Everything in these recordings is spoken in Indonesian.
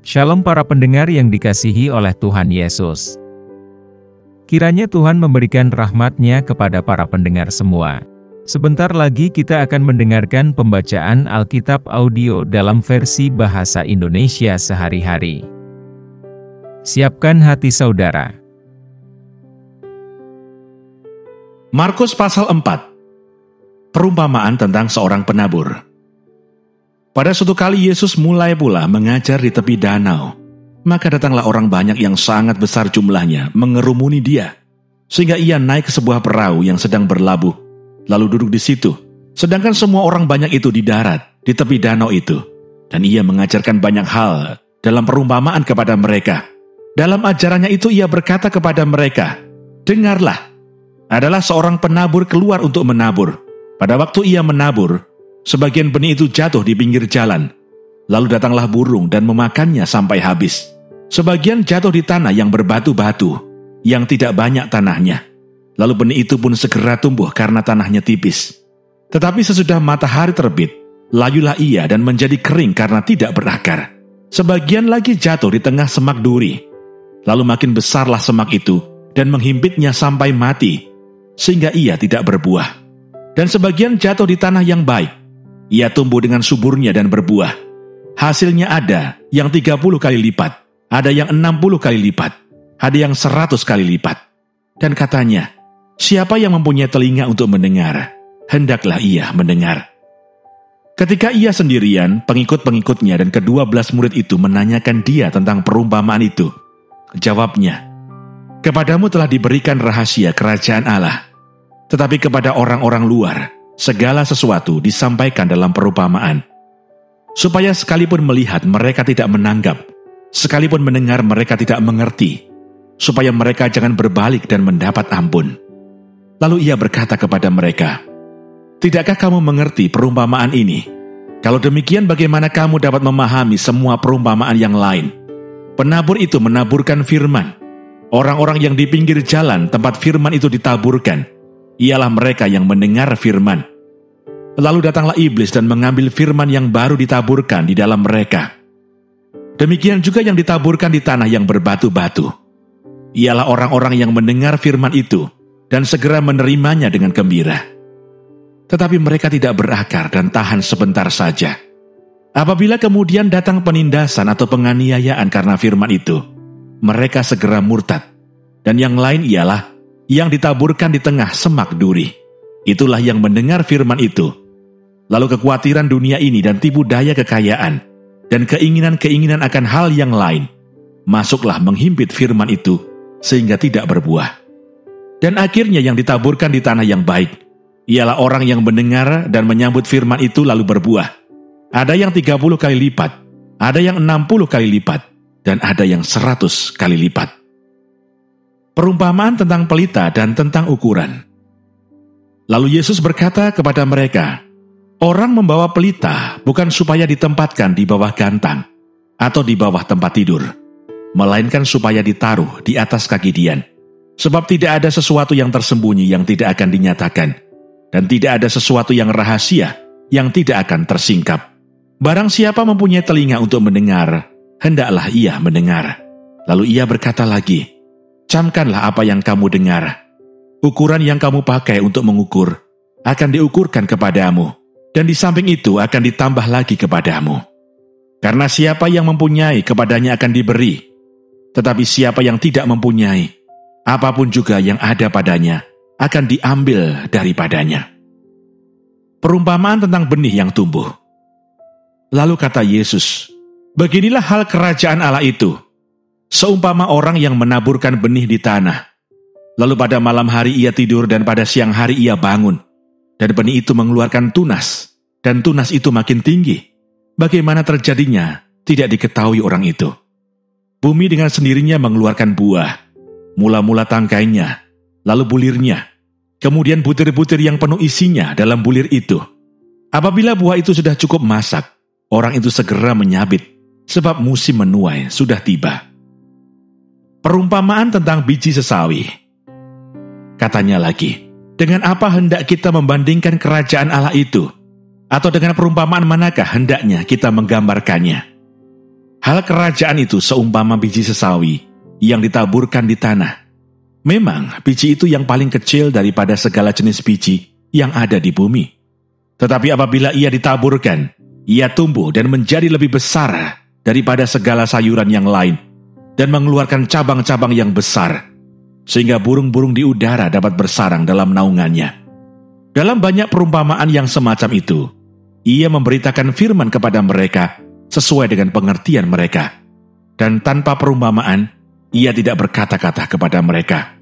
Shalom para pendengar yang dikasihi oleh Tuhan Yesus. Kiranya Tuhan memberikan rahmat-Nya kepada para pendengar semua. Sebentar lagi kita akan mendengarkan pembacaan Alkitab audio dalam versi bahasa Indonesia sehari-hari. Siapkan hati saudara. Markus pasal 4. Perumpamaan tentang seorang penabur. Pada suatu kali Yesus mulai pula mengajar di tepi danau. Maka datanglah orang banyak yang sangat besar jumlahnya mengerumuni dia, sehingga ia naik ke sebuah perahu yang sedang berlabuh, lalu duduk di situ. Sedangkan semua orang banyak itu di darat, di tepi danau itu. Dan ia mengajarkan banyak hal dalam perumpamaan kepada mereka. Dalam ajarannya itu ia berkata kepada mereka, "Dengarlah, adalah seorang penabur keluar untuk menabur. Pada waktu ia menabur, sebagian benih itu jatuh di pinggir jalan. Lalu datanglah burung dan memakannya sampai habis. Sebagian jatuh di tanah yang berbatu-batu, yang tidak banyak tanahnya. Lalu benih itu pun segera tumbuh karena tanahnya tipis. Tetapi sesudah matahari terbit, layulah ia dan menjadi kering karena tidak berakar. Sebagian lagi jatuh di tengah semak duri. Lalu makin besarlah semak itu dan menghimpitnya sampai mati, sehingga ia tidak berbuah. Dan sebagian jatuh di tanah yang baik. Ia tumbuh dengan suburnya dan berbuah. Hasilnya ada yang 30 kali lipat, ada yang 60 kali lipat, ada yang 100 kali lipat. Dan katanya, siapa yang mempunyai telinga untuk mendengar, hendaklah ia mendengar." Ketika ia sendirian, pengikut-pengikutnya dan ke-12 murid itu menanyakan dia tentang perumpamaan itu. Jawabnya, "Kepadamu telah diberikan rahasia kerajaan Allah, tetapi kepada orang-orang luar, segala sesuatu disampaikan dalam perumpamaan, supaya sekalipun melihat mereka tidak menanggap, sekalipun mendengar mereka tidak mengerti, supaya mereka jangan berbalik dan mendapat ampun." Lalu ia berkata kepada mereka, "Tidakkah kamu mengerti perumpamaan ini? Kalau demikian bagaimana kamu dapat memahami semua perumpamaan yang lain? Penabur itu menaburkan firman. Orang-orang yang di pinggir jalan tempat firman itu ditaburkan, ialah mereka yang mendengar firman. Lalu datanglah iblis dan mengambil firman yang baru ditaburkan di dalam mereka. Demikian juga yang ditaburkan di tanah yang berbatu-batu. Ialah orang-orang yang mendengar firman itu dan segera menerimanya dengan gembira. Tetapi mereka tidak berakar dan tahan sebentar saja. Apabila kemudian datang penindasan atau penganiayaan karena firman itu, mereka segera murtad. Dan yang lain ialah yang ditaburkan di tengah semak duri. Itulah yang mendengar firman itu. Lalu kekhawatiran dunia ini dan tipu daya kekayaan dan keinginan-keinginan akan hal yang lain masuklah menghimpit firman itu sehingga tidak berbuah. Dan akhirnya yang ditaburkan di tanah yang baik ialah orang yang mendengar dan menyambut firman itu lalu berbuah. Ada yang 30 kali lipat, ada yang 60 kali lipat, dan ada yang 100 kali lipat. Perumpamaan tentang pelita dan tentang ukuran. Lalu Yesus berkata kepada mereka, "Orang membawa pelita bukan supaya ditempatkan di bawah gantang atau di bawah tempat tidur, melainkan supaya ditaruh di atas kaki dian. Sebab tidak ada sesuatu yang tersembunyi yang tidak akan dinyatakan, dan tidak ada sesuatu yang rahasia yang tidak akan tersingkap. Barang siapa mempunyai telinga untuk mendengar, hendaklah ia mendengar." Lalu ia berkata lagi, "Camkanlah apa yang kamu dengar. Ukuran yang kamu pakai untuk mengukur akan diukurkan kepadamu, dan di samping itu akan ditambah lagi kepadamu. Karena siapa yang mempunyai, kepadanya akan diberi. Tetapi siapa yang tidak mempunyai, apapun juga yang ada padanya akan diambil daripadanya." Perumpamaan tentang benih yang tumbuh. Lalu kata Yesus, "Beginilah hal kerajaan Allah itu. Seumpama orang yang menaburkan benih di tanah. Lalu pada malam hari ia tidur dan pada siang hari ia bangun. Dan benih itu mengeluarkan tunas, dan tunas itu makin tinggi. Bagaimana terjadinya, tidak diketahui orang itu. Bumi dengan sendirinya mengeluarkan buah, mula-mula tangkainya, lalu bulirnya, kemudian butir-butir yang penuh isinya dalam bulir itu. Apabila buah itu sudah cukup masak, orang itu segera menyabit, sebab musim menuai sudah tiba." Perumpamaan tentang biji sesawi. Katanya lagi, "Dengan apa hendak kita membandingkan kerajaan Allah itu? Atau dengan perumpamaan manakah hendaknya kita menggambarkannya? Hal kerajaan itu seumpama biji sesawi yang ditaburkan di tanah. Memang biji itu yang paling kecil daripada segala jenis biji yang ada di bumi. Tetapi apabila ia ditaburkan, ia tumbuh dan menjadi lebih besar daripada segala sayuran yang lain dan mengeluarkan cabang-cabang yang besar, sehingga burung-burung di udara dapat bersarang dalam naungannya. Dalam banyak perumpamaan yang semacam itu, ia memberitakan firman kepada mereka sesuai dengan pengertian mereka. Dan tanpa perumpamaan, ia tidak berkata-kata kepada mereka.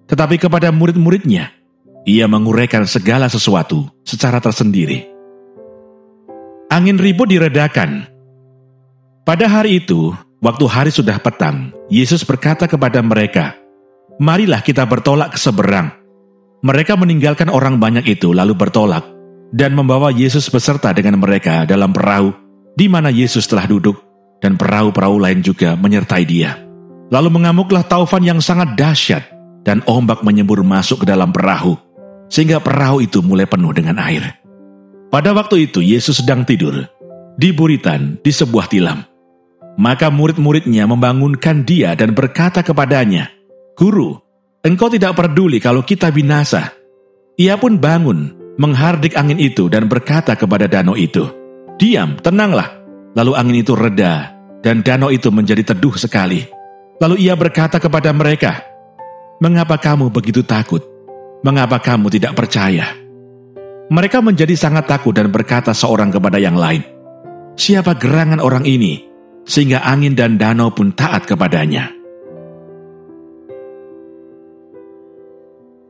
Tetapi kepada murid-muridnya, ia menguraikan segala sesuatu secara tersendiri. Angin ribut diredakan. Pada hari itu, waktu hari sudah petang, Yesus berkata kepada mereka, "Marilah kita bertolak ke seberang." Mereka meninggalkan orang banyak itu lalu bertolak, dan membawa Yesus beserta dengan mereka dalam perahu, di mana Yesus telah duduk, dan perahu-perahu lain juga menyertai dia. Lalu mengamuklah taufan yang sangat dahsyat, dan ombak menyembur masuk ke dalam perahu, sehingga perahu itu mulai penuh dengan air. Pada waktu itu Yesus sedang tidur, di buritan di sebuah tilam. Maka murid-muridnya membangunkan dia dan berkata kepadanya, "Guru, engkau tidak peduli kalau kita binasa." Ia pun bangun, menghardik angin itu dan berkata kepada danau itu, "Diam, tenanglah." Lalu angin itu reda, dan danau itu menjadi teduh sekali. Lalu ia berkata kepada mereka, "Mengapa kamu begitu takut? Mengapa kamu tidak percaya?" Mereka menjadi sangat takut dan berkata seorang kepada yang lain, "Siapa gerangan orang ini, sehingga angin dan danau pun taat kepadanya?"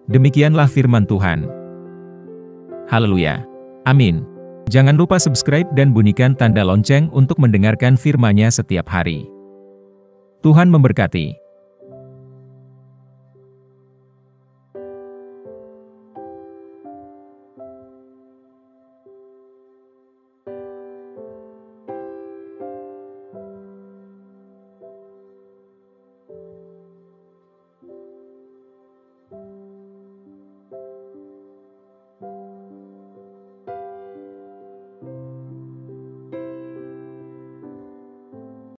Demikianlah firman Tuhan. Haleluya. Amin. Jangan lupa subscribe dan bunyikan tanda lonceng untuk mendengarkan firman-Nya setiap hari. Tuhan memberkati.